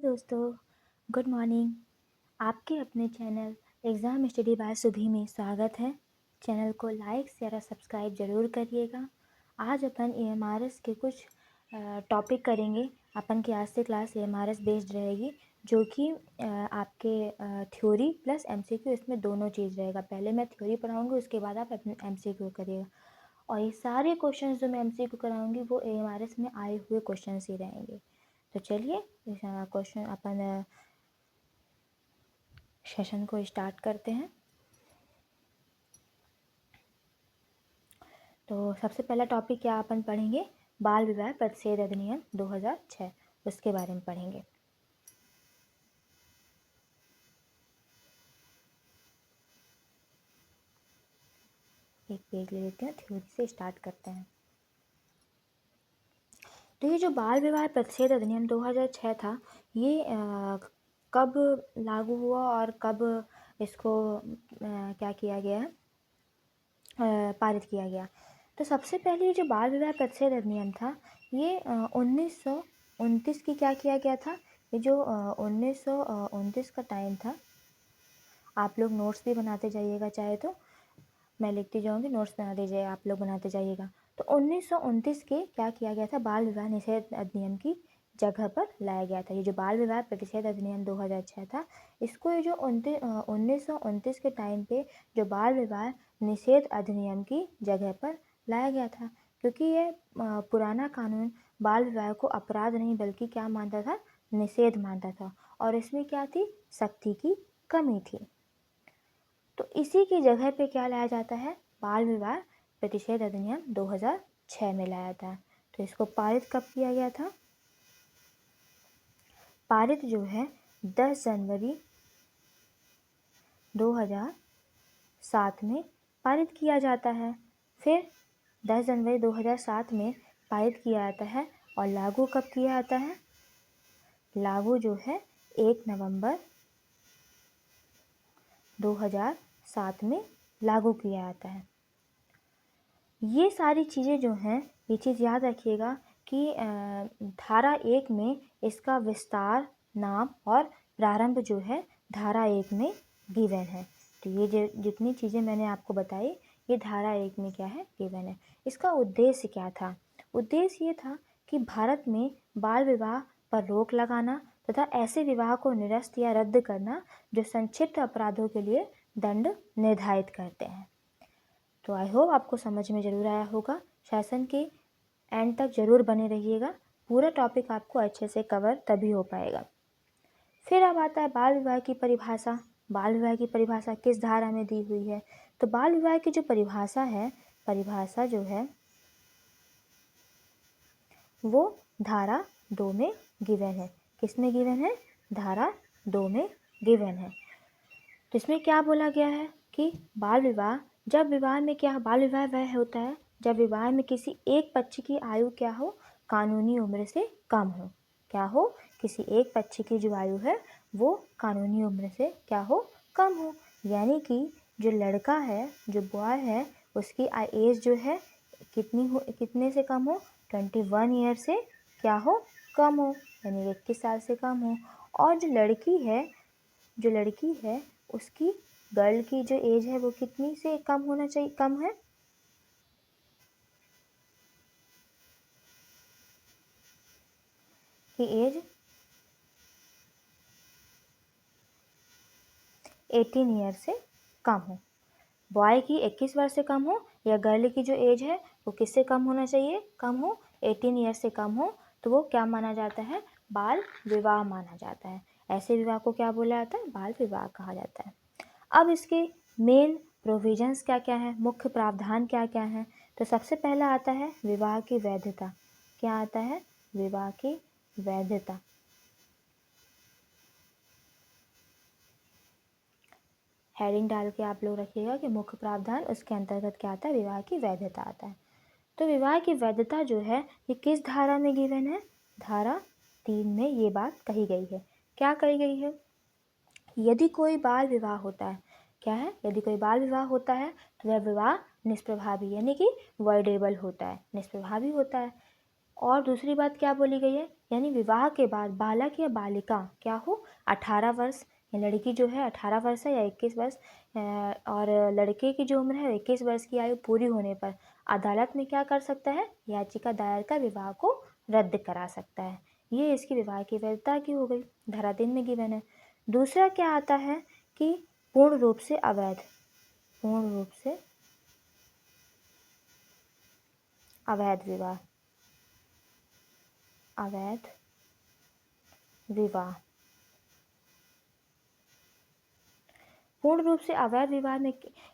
दोस्तों, good morning. आपके अपने चैनल एग्ज़ाम स्टडी बाय सुभी में स्वागत है। चैनल को लाइक शेयर और सब्सक्राइब ज़रूर करिएगा। आज अपन एएमआरएस के कुछ टॉपिक करेंगे। अपन की आज से क्लास एएमआरएस बेस्ड रहेगी, जो कि आपके थ्योरी प्लस एमसीक्यू, इसमें दोनों चीज़ रहेगा। पहले मैं थ्योरी पढ़ाऊँगी, उसके बाद आप अपने एमसीक्यू करिएगा। और ये सारे क्वेश्चन जो मैं एमसीक्यू कराऊँगी वो एएमआरएस में आए हुए क्वेश्चन ही रहेंगे। तो चलिए क्वेश्चन अपन सेशन को स्टार्ट करते हैं। तो सबसे पहला टॉपिक क्या अपन पढ़ेंगे? बाल विवाह प्रतिषेध अधिनियम 2006, उसके बारे में पढ़ेंगे। एक पेज ले लेते हैं, थ्योरी से स्टार्ट करते हैं। तो ये जो बाल विवाह प्रतिषेध अधिनियम 2006 था, ये कब लागू हुआ और कब इसको क्या किया गया है, पारित किया गया? तो सबसे पहले जो बाल विवाह प्रतिषेध अधिनियम था, ये 1929 की क्या किया गया था? ये जो 1929 का टाइम था, आप लोग नोट्स भी बनाते जाइएगा, चाहे तो मैं लिखती जाऊँगी, नोट्स बना दीजिए, आप लोग बनाते जाइएगा। तो 1929 के क्या किया गया था? बाल विवाह निषेध अधिनियम की जगह पर लाया गया था। ये जो बाल विवाह प्रतिषेध अधिनियम 2006 था, इसको ये जो 1929 के टाइम पे जो बाल विवाह निषेध अधिनियम की जगह पर लाया गया था, क्योंकि ये पुराना कानून बाल विवाह को अपराध नहीं बल्कि क्या मानता था? निषेध मानता था। और इसमें क्या थी? सख्ती की कमी थी। तो इसी की जगह पे क्या लाया जाता है? बाल विवाह प्रतिषेध अधिनियम 2006 में लाया था। तो इसको पारित कब किया गया था? पारित जो है 10 जनवरी 2007 में पारित किया जाता है। फिर 10 जनवरी 2007 में पारित किया जाता है और लागू कब किया जाता है? लागू जो है 1 नवंबर 2007 में लागू किया जाता है। ये सारी चीज़ें जो हैं, ये चीज़ याद रखिएगा कि धारा 1 में इसका विस्तार, नाम और प्रारंभ जो है धारा 1 में गिवन है। तो ये जितनी चीज़ें मैंने आपको बताई, ये धारा 1 में क्या है? गिवन है। इसका उद्देश्य क्या था? उद्देश्य ये था कि भारत में बाल विवाह पर रोक लगाना तथा ऐसे विवाह को निरस्त या रद्द करना जो संक्षिप्त अपराधों के लिए दंड निर्धारित करते हैं। तो आई होप आपको समझ में ज़रूर आया होगा। सेशन के एंड तक ज़रूर बने रहिएगा, पूरा टॉपिक आपको अच्छे से कवर तभी हो पाएगा। फिर अब आता है बाल विवाह की परिभाषा। बाल विवाह की परिभाषा किस धारा में दी हुई है? तो बाल विवाह की जो परिभाषा है, परिभाषा जो है वो धारा 2 में गिवन है। किस में गिवन है? धारा 2 में गिवन है। तो इसमें क्या बोला गया है कि बाल विवाह, जब विवाह में क्या, बाल विवाह वह होता है जब विवाह में किसी एक पक्ष की आयु क्या हो? कानूनी उम्र से कम हो। क्या हो? किसी एक पक्ष की जो आयु है वो कानूनी उम्र से क्या हो? कम हो। यानी कि जो लड़का है, जो बॉय है, उसकी एज जो है कितने से कम हो? 21 ईयर से क्या हो? कम हो, यानी 21 साल से कम हो। और जो लड़की है उसकी, गर्ल की जो एज है वो कितनी से कम होना चाहिए? कम है कि एज 18 ईयर से कम हो। बॉय की 21 वर्ष से कम हो, या गर्ल की जो एज है वो किससे कम होना चाहिए? कम हो, 18 ईयर से कम हो, तो वो क्या माना जाता है? बाल विवाह माना जाता है। ऐसे विवाह को क्या बोला जाता है? बाल विवाह कहा जाता है। अब इसके मेन प्रोविजंस क्या क्या हैं, मुख्य प्रावधान क्या क्या हैं? तो सबसे पहला आता है विवाह की वैधता। क्या आता है? विवाह की वैधता। हेडिंग डाल के आप लोग रखिएगा कि मुख्य प्रावधान, उसके अंतर्गत क्या आता है? विवाह की वैधता आता है। तो विवाह की वैधता जो है ये किस धारा में गिवन है? धारा 3 में ये बात कही गई है। क्या कही गई है? यदि कोई बाल विवाह होता है, क्या है? यदि कोई बाल विवाह होता है तो वह विवाह निष्प्रभावी, यानी कि वॉइडेबल होता है, निष्प्रभावी होता है। और दूसरी बात क्या बोली गई है, यानी विवाह के बाद बालक या बालिका क्या हो 18 वर्ष, लड़की जो है 18 वर्ष है या 21 वर्ष, और लड़के की जो उम्र है 21 वर्ष की आयु पूरी होने पर अदालत में क्या कर सकता है, याचिका दायर कर विवाह को रद्द करा सकता है। ये इसकी विवाह की वैधता की हो गई, धारा 3 में गिवन है। दूसरा क्या आता है कि पूर्ण रूप से अवैध, पूर्ण रूप से अवैध विवाह, अवैध विवाह। पूर्ण रूप से अवैध विवाह में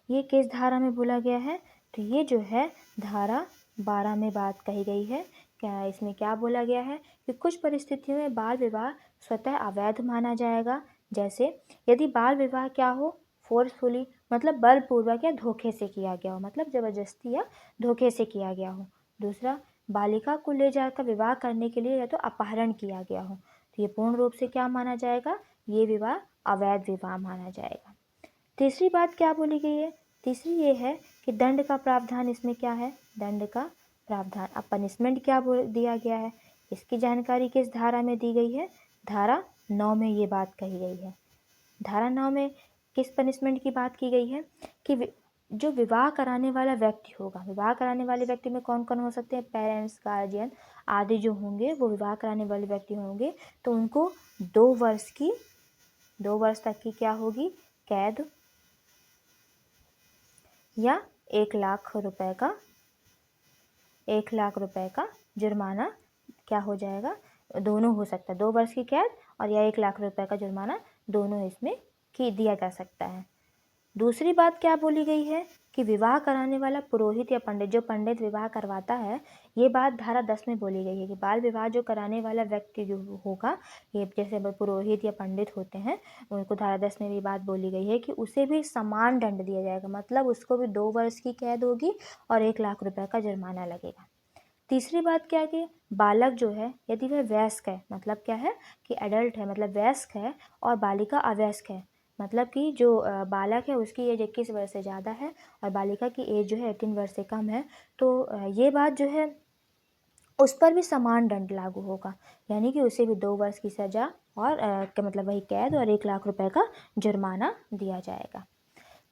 ये किस धारा में बोला गया है, तो ये जो है धारा 12 में बात कही गई है। क्या इसमें क्या बोला गया है कि कुछ परिस्थितियों में बाल विवाह स्वतः अवैध माना जाएगा। जैसे यदि बाल विवाह क्या हो फोर्सफुली, मतलब बलपूर्वक या धोखे से किया गया हो, मतलब जबरदस्ती या धोखे से किया गया हो। दूसरा, बालिका को ले जाकर विवाह करने के लिए या तो अपहरण किया गया हो, तो ये पूर्ण रूप से क्या माना जाएगा, ये विवाह अवैध विवाह माना जाएगा। तीसरी बात क्या बोली गई है, तीसरी ये है कि दंड का प्रावधान इसमें क्या है, दंड का प्रावधान। अब पनिशमेंट क्या बोल दिया गया है, इसकी जानकारी किस धारा में दी गई है, धारा 9 में ये बात कही गई है। धारा 9 में किस पनिशमेंट की बात की गई है कि जो विवाह कराने वाला व्यक्ति होगा, विवाह कराने वाले व्यक्ति में कौन कौन हो सकते हैं, पेरेंट्स, गार्जियन आदि जो होंगे वो विवाह कराने वाले व्यक्ति होंगे, तो उनको 2 वर्ष तक की क्या होगी, कैद या 1 लाख रुपए का जुर्माना क्या हो जाएगा, दोनों हो सकता है, 2 वर्ष की कैद और या 1 लाख रुपए का जुर्माना, दोनों इसमें की दिया जा सकता है। दूसरी बात क्या बोली गई है कि विवाह कराने वाला पुरोहित या पंडित, जो पंडित विवाह करवाता है, ये बात धारा 10 में बोली गई है कि बाल विवाह जो कराने वाला व्यक्ति जो होगा, ये जैसे पुरोहित या पंडित होते हैं, उनको धारा 10 में भी बात बोली गई है कि उसे भी समान दंड दिया जाएगा, मतलब उसको भी 2 वर्ष की कैद होगी और 1 लाख रुपए का जुर्माना लगेगा। तीसरी बात क्या कि बालक जो है यदि वह वयस्क है, मतलब क्या है कि एडल्ट है, मतलब वयस्क है, और बालिका अवयस्क है, मतलब कि जो बालक है उसकी एज 21 वर्ष से ज़्यादा है और बालिका की एज जो है 18 वर्ष से कम है, तो ये बात जो है उस पर भी समान दंड लागू होगा, यानी कि उसे भी 2 वर्ष की सज़ा और मतलब वही कैद और 1 लाख रुपए का जुर्माना दिया जाएगा।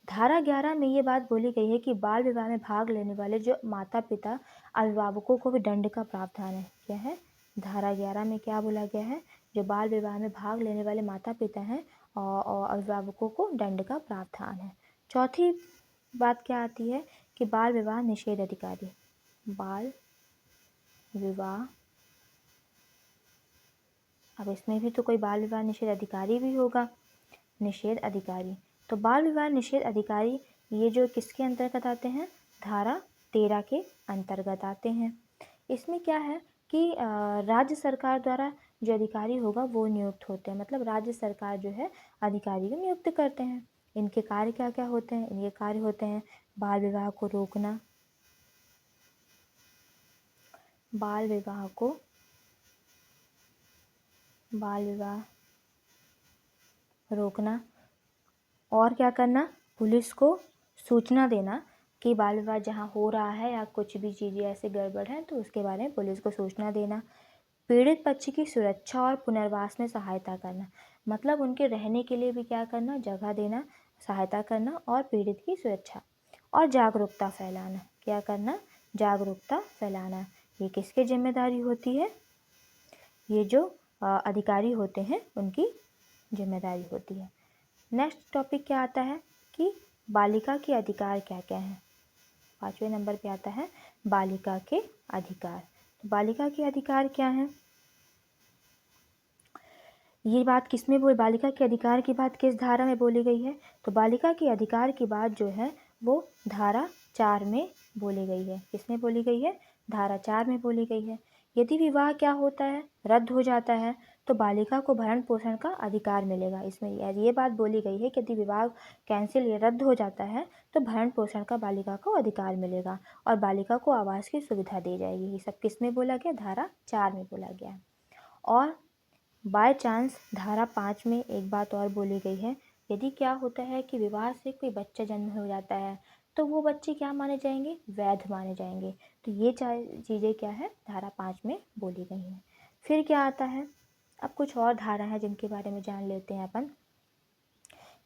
धारा 11 में ये बात बोली गई है कि बाल विवाह में भाग लेने वाले जो माता पिता अभिभावकों को भी दंड का प्रावधान है। क्या है, धारा 11 में क्या बोला गया है, जो बाल विवाह में भाग लेने वाले माता पिता हैं और अभिभावकों को दंड का प्रावधान है। चौथी बात क्या आती है कि बाल विवाह निषेध अधिकारी, बाल विवाह, अब इसमें भी तो कोई बाल विवाह निषेध अधिकारी भी होगा, निषेध अधिकारी। तो बाल विवाह निषेध अधिकारी ये जो किसके अंतर्गत आते हैं, धारा 13 के अंतर्गत आते हैं। इसमें क्या है कि राज्य सरकार द्वारा जो अधिकारी होगा वो नियुक्त होते हैं, मतलब राज्य सरकार जो है अधिकारी को नियुक्त करते हैं। इनके कार्य क्या क्या होते हैं, इनके कार्य होते हैं बाल विवाह को रोकना, बाल विवाह रोकना, और क्या करना, पुलिस को सूचना देना कि बाल विवाह जहाँ हो रहा है या कुछ भी चीज़ें ऐसे गड़बड़ हैं तो उसके बारे में पुलिस को सूचना देना। पीड़ित पक्ष की सुरक्षा और पुनर्वास में सहायता करना, मतलब उनके रहने के लिए भी क्या करना, जगह देना, सहायता करना और पीड़ित की सुरक्षा। और जागरूकता फैलाना, क्या करना, जागरूकता फैलाना। ये किसकी जिम्मेदारी होती है, ये जो अधिकारी होते हैं उनकी जिम्मेदारी होती है। नेक्स्ट टॉपिक क्या आता है कि बालिका के अधिकार क्या क्या हैं। 5वें नंबर पे आता है बालिका के अधिकार। तो बालिका के अधिकार क्या हैं, ये बात किस में बोली, बालिका के अधिकार की बात किस धारा में बोली गई है, तो बालिका के अधिकार की बात जो है वो धारा 4 में बोली गई है। किसमें बोली गई है, धारा 4 में बोली गई है। यदि विवाह क्या होता है, रद्द हो जाता है, तो बालिका को भरण पोषण का अधिकार मिलेगा। इसमें ये बात बोली गई है कि यदि विवाह कैंसिल या रद्द हो जाता है तो भरण पोषण का बालिका को अधिकार मिलेगा और बालिका को आवास की सुविधा दी जाएगी। ये सब किस में बोला गया, धारा 4 में बोला गया। और बाय चांस धारा 5 में एक बात और बोली गई है, यदि क्या होता है कि विवाह से कोई बच्चा जन्म हो जाता है तो वो बच्चे क्या माने जाएंगे, वैध माने जाएंगे। तो ये चार चीज़ें क्या है, धारा 5 में बोली गई हैं। फिर क्या आता है, अब कुछ और धारा है जिनके बारे में जान लेते हैं अपन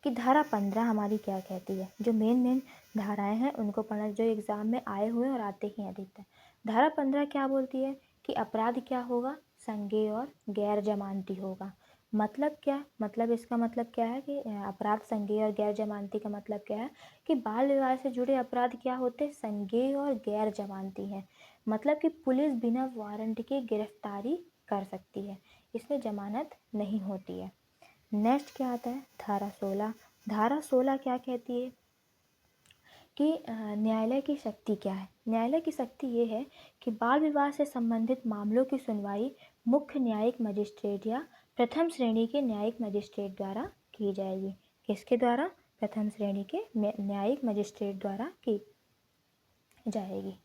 कि धारा 15 हमारी क्या कहती है। जो मेन धाराएं हैं उनको पढ़ना, जो एग्ज़ाम में आए हुए और आते ही अधिकतर। धारा 15 क्या बोलती है कि अपराध क्या होगा, संज्ञेय और गैर जमानती होगा। मतलब क्या, मतलब इसका मतलब क्या है कि अपराध संज्ञेय और गैर जमानती का मतलब क्या है कि बाल विवाह से जुड़े अपराध क्या होते हैं, संज्ञेय और गैर जमानती हैं। मतलब कि पुलिस बिना वारंट के गिरफ्तारी कर सकती है, इसमें जमानत नहीं होती है। नेक्स्ट क्या आता है, धारा 16। धारा 16 क्या कहती है कि न्यायालय की शक्ति क्या है। न्यायालय की शक्ति ये है कि बाल विवाह से संबंधित मामलों की सुनवाई मुख्य न्यायिक मजिस्ट्रेट या प्रथम श्रेणी के न्यायिक मजिस्ट्रेट द्वारा की जाएगी। किसके द्वारा, प्रथम श्रेणी के न्यायिक मजिस्ट्रेट द्वारा की जाएगी।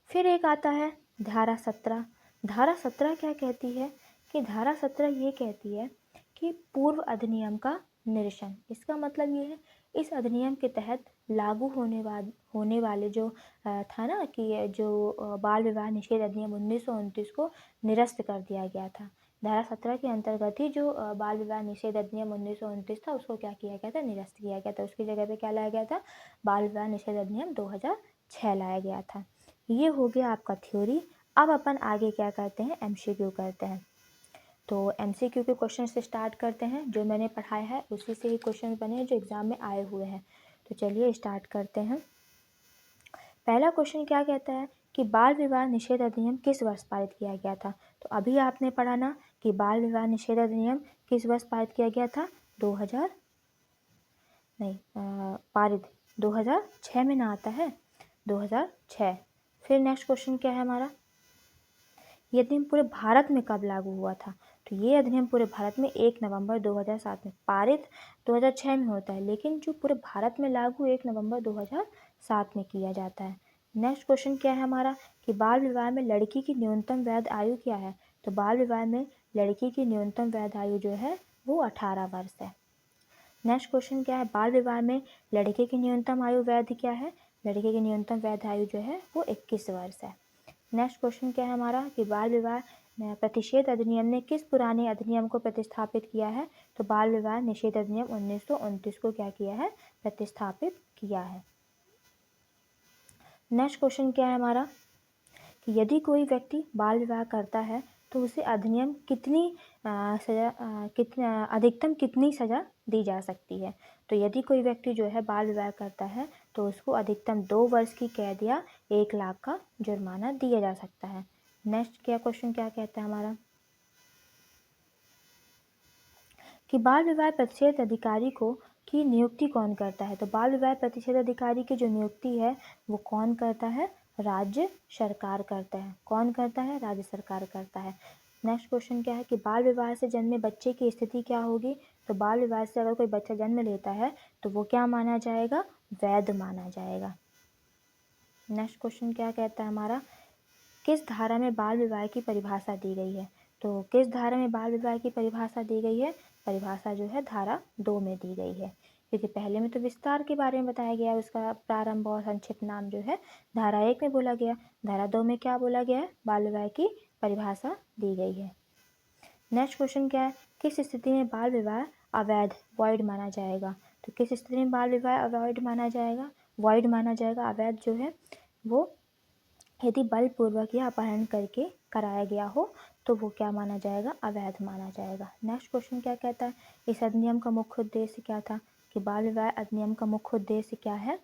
फिर एक आता है धारा 17। धारा 17 क्या कहती है कि धारा 17 ये कहती है कि पूर्व अधिनियम का निरसन। इसका मतलब ये है, इस अधिनियम के तहत लागू होने वाले जो था ना कि जो बाल विवाह निषेध अधिनियम 1929 को निरस्त कर दिया गया था। धारा 17 के अंतर्गत ही जो बाल विवाह निषेध अधिनियम 1929 था उसको क्या किया गया था, निरस्त किया गया था। उसकी जगह पे क्या लाया गया था, बाल विवाह निषेध अधिनियम 2006 लाया गया था। ये हो गया आपका थ्योरी। अब अपन आगे क्या करते हैं, एमसीक्यू करते हैं। तो एमसीक्यू के क्वेश्चन से स्टार्ट करते हैं। जो मैंने पढ़ाया है उसी से ही क्वेश्चन बने हैं जो एग्जाम में आए हुए हैं। तो चलिए स्टार्ट करते हैं। पहला क्वेश्चन क्या कहता है कि बाल विवाह निषेध अधिनियम किस वर्ष पारित किया गया था। तो अभी आपने पढ़ा ना कि बाल विवाह निषेध अधिनियम किस वर्ष पारित किया गया था, 2000 नहीं पारित 2006 में ना आता है, 2006। फिर नेक्स्ट क्वेश्चन क्या है हमारा, ये अधिनियम पूरे भारत में कब लागू हुआ था। तो ये अधिनियम पूरे भारत में 1 नवंबर 2007 में, पारित 2006 में होता है लेकिन जो पूरे भारत में लागू 1 नवंबर 2007 में किया जाता है। नेक्स्ट क्वेश्चन क्या है हमारा कि बाल विवाह में लड़की की न्यूनतम वैध आयु क्या है। तो बाल विवाह में लड़की की न्यूनतम वैध आयु जो है वो 18 वर्ष है। नेक्स्ट क्वेश्चन क्या है, बाल विवाह में लड़के की न्यूनतम आयु वैध क्या है, लड़के की न्यूनतम वैध आयु जो है वो 21 वर्ष है। नेक्स्ट क्वेश्चन क्या है हमारा कि बाल विवाह प्रतिषेध अधिनियम ने किस पुराने अधिनियम को प्रतिस्थापित किया है। तो बाल विवाह निषेध अधिनियम 1929 को क्या किया है, प्रतिस्थापित किया है। नेक्स्ट क्वेश्चन क्या है हमारा कि यदि कोई व्यक्ति बाल विवाह करता है तो उसे अधिनियम कितनी अधिकतम कितनी सज़ा दी जा सकती है। तो यदि कोई व्यक्ति जो है बाल विवाह करता है तो उसको अधिकतम 2 वर्ष की कैद या 1 लाख का जुर्माना दिया जा सकता है। नेक्स्ट क्या क्वेश्चन क्या कहता है हमारा कि बाल विवाह प्रतिषेध अधिकारी की नियुक्ति कौन करता है। तो बाल विवाह प्रतिषेध अधिकारी की जो नियुक्ति है वो कौन करता है, राज्य सरकार करता है। कौन करता है, राज्य सरकार करता है। नेक्स्ट क्वेश्चन क्या है कि बाल विवाह से जन्मे बच्चे की स्थिति क्या होगी। तो बाल विवाह से अगर कोई बच्चा जन्म लेता है तो वो क्या माना जाएगा, वैध माना जाएगा। नेक्स्ट क्वेश्चन क्या कहता है हमारा, किस धारा में बाल विवाह की परिभाषा दी गई है। तो किस धारा में बाल विवाह की परिभाषा दी गई है, परिभाषा जो है धारा 2 में दी गई है। क्योंकि पहले में तो विस्तार के बारे में बताया गया है, उसका प्रारंभ और संक्षिप्त नाम जो है धारा 1 में बोला गया। धारा 2 में क्या बोला गया है, बाल विवाह की परिभाषा दी गई है। नेक्स्ट क्वेश्चन क्या है, किस स्थिति में बाल विवाह अवैध वॉइड माना जाएगा। तो किस स्थिति में बाल विवाह अवैध माना जाएगा, वॉइड माना जाएगा। अवैध जो है वो यदि बलपूर्वक या अपहरण करके कराया गया हो तो वो क्या माना जाएगा, अवैध माना जाएगा। नेक्स्ट क्वेश्चन क्या कहता है, इस अधिनियम का मुख्य उद्देश्य क्या था। कि बाल विवाह अधिनियम का मुख्य उद्देश्य क्या है,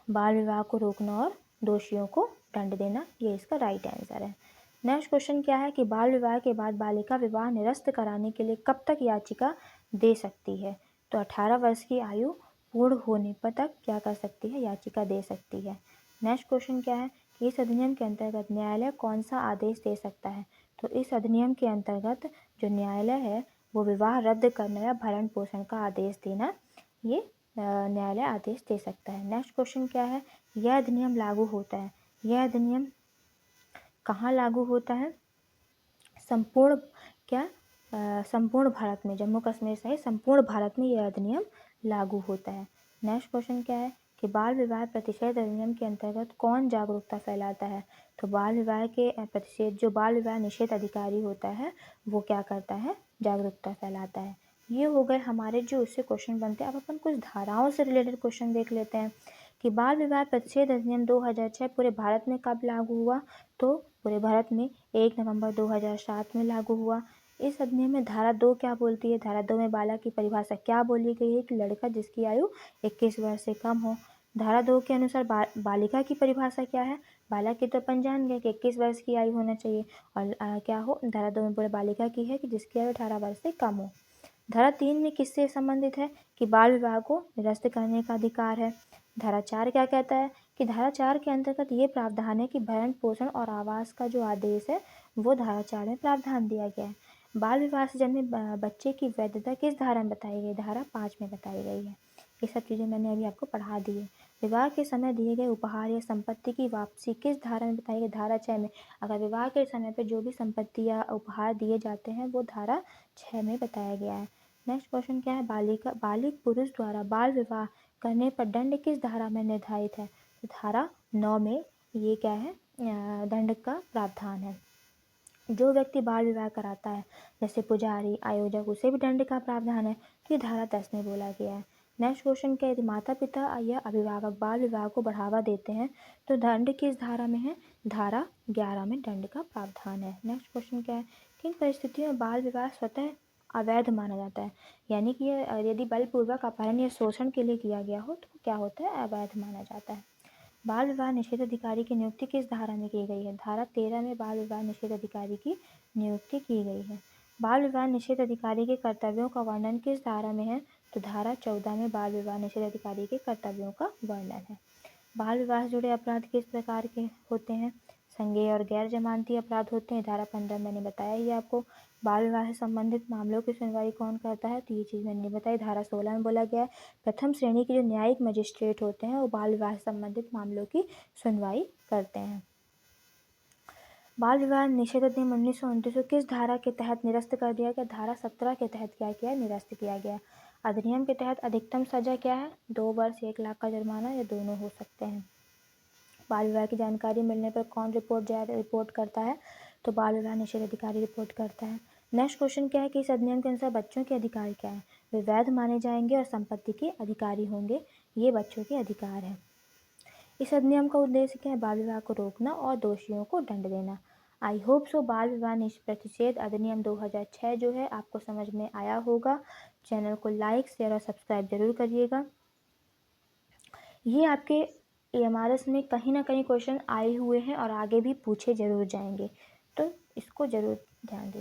बाल विवाह को रोकना और दोषियों को दंड देना, ये इसका राइट आंसर है। नेक्स्ट क्वेश्चन क्या है कि बाल विवाह के बाद बालिका विवाह निरस्त कराने के लिए कब तक याचिका दे सकती है। तो 18 वर्ष की आयु पूर्ण होने पर तक क्या कर सकती है, याचिका दे सकती है। नेक्स्ट क्वेश्चन क्या है कि इस अधिनियम के अंतर्गत न्यायालय कौन सा आदेश दे सकता है। तो इस अधिनियम के अंतर्गत जो न्यायालय है वो विवाह रद्द करना या भरण पोषण का आदेश देना, ये न्यायालय आदेश दे सकता है। नेक्स्ट क्वेश्चन क्या है, यह अधिनियम लागू होता है, यह अधिनियम कहाँ लागू होता है, संपूर्ण संपूर्ण भारत में, जम्मू कश्मीर सहित संपूर्ण भारत में यह अधिनियम लागू होता है। नेक्स्ट क्वेश्चन क्या है कि बाल विवाह प्रतिषेध अधिनियम के अंतर्गत कौन जागरूकता फैलाता है। तो बाल विवाह के प्रतिषेध जो बाल विवाह निषेध अधिकारी होता है वो क्या करता है, जागरूकता फैलाता है। ये हो गए हमारे जो उससे क्वेश्चन बनते हैं। अब अपन कुछ धाराओं से रिलेटेड क्वेश्चन देख लेते हैं कि बाल विवाह प्रतिषेध अधिनियम 2006 पूरे भारत में कब लागू हुआ। तो पूरे भारत में 1 नवंबर 2007 में लागू हुआ। इस अधिनियम में धारा 2 क्या बोलती है, धारा 2 में बालक की परिभाषा क्या बोली गई है कि लड़का जिसकी आयु 21 वर्ष से कम हो। धारा 2 के अनुसार बालिका की परिभाषा क्या है, बालक की तो अपन जान गए कि 21 वर्ष की आयु होना चाहिए और क्या हो, धारा 2 में बोले बालिका की है कि जिसकी आयु 18 वर्ष से कम हो। धारा 3 में किससे संबंधित है कि बाल विवाह को निरस्त करने का अधिकार है। धारा 4 क्या कहता है कि धारा 4 के अंतर्गत ये प्रावधान है कि भरण पोषण और आवास का जो आदेश है वो धारा 4 में प्रावधान दिया गया है। बाल विवाह से जन्मे बच्चे की वैधता किस धारा में बताई गई, धारा 5 में बताई गई है। ये सब चीज़ें मैंने अभी आपको पढ़ा दी है। विवाह के समय दिए गए उपहार या संपत्ति की वापसी किस धारा में बताई गई, धारा 6 में। अगर विवाह के समय पर जो भी संपत्ति या उपहार दिए जाते हैं वो धारा 6 में बताया गया है। नेक्स्ट क्वेश्चन क्या है, बालिक पुरुष द्वारा बाल विवाह करने पर दंड किस धारा में निर्धारित है। तो धारा 9 में ये क्या है, दंड का प्रावधान है। जो व्यक्ति बाल विवाह कराता है जैसे पुजारी, आयोजक, उसे भी दंड का प्रावधान है। तो ये धारा 10 में बोला गया है। नेक्स्ट क्वेश्चन क्या है, यदि माता पिता या अभिभावक बाल विवाह को बढ़ावा देते हैं तो दंड किस धारा में है, धारा 11 में दंड का प्रावधान है। नेक्स्ट क्वेश्चन क्या है, किन परिस्थितियों में बाल विवाह स्वतः अवैध माना जाता है, यानी कि यदि बलपूर्वक अपहरण या शोषण के लिए किया गया हो तो क्या होता है, अवैध माना जाता है। बाल विवाह निषेध अधिकारी की नियुक्ति किस धारा में की गई है, धारा 13 में बाल विवाह निषेध अधिकारी की नियुक्ति की गई है। बाल विवाह निषेध अधिकारी के कर्तव्यों का वर्णन किस धारा में है, तो धारा 14 में बाल विवाह निषेध अधिकारी के कर्तव्यों का वर्णन है। बाल विवाह से जुड़े अपराध किस प्रकार के होते हैं, संज्ञेय और गैर जमानती अपराध होते हैं। धारा 15 मैंने बताया ही आपको। बाल विवाह से संबंधित मामलों की सुनवाई कौन करता है, तो ये चीज़ मैंने नहीं बताई। धारा 16 में बोला गया है प्रथम श्रेणी के जो न्यायिक मजिस्ट्रेट होते हैं वो बाल विवाह से संबंधित मामलों की सुनवाई करते हैं। बाल विवाह निषेध अधिनियम 1929 को किस धारा के तहत निरस्त कर दिया गया, धारा 17 के तहत क्या किया, निरस्त किया गया। अधिनियम के तहत अधिकतम सजा क्या है, 2 वर्ष 1 लाख का जुर्माना या दोनों हो सकते हैं। बाल विवाह की जानकारी मिलने पर कौन रिपोर्ट करता है, तो बाल विवाह निषेध अधिकारी रिपोर्ट करता है। नेक्स्ट क्वेश्चन क्या है कि इस अधिनियम के अनुसार बच्चों के अधिकार क्या है, वे वैध माने जाएंगे और संपत्ति के अधिकारी होंगे, ये बच्चों के अधिकार है। इस अधिनियम का उद्देश्य क्या है, बाल विवाह को रोकना और दोषियों को दंड देना। आई होप सो बाल विवाह प्रतिषेध अधिनियम 2006 जो है आपको समझ में आया होगा। चैनल को लाइक, शेयर और सब्सक्राइब जरूर करिएगा। ये आपके AMRS में कहीं ना कहीं क्वेश्चन आए हुए हैं और आगे भी पूछे जरूर जाएंगे, तो इसको जरूर ध्यान दीजिए।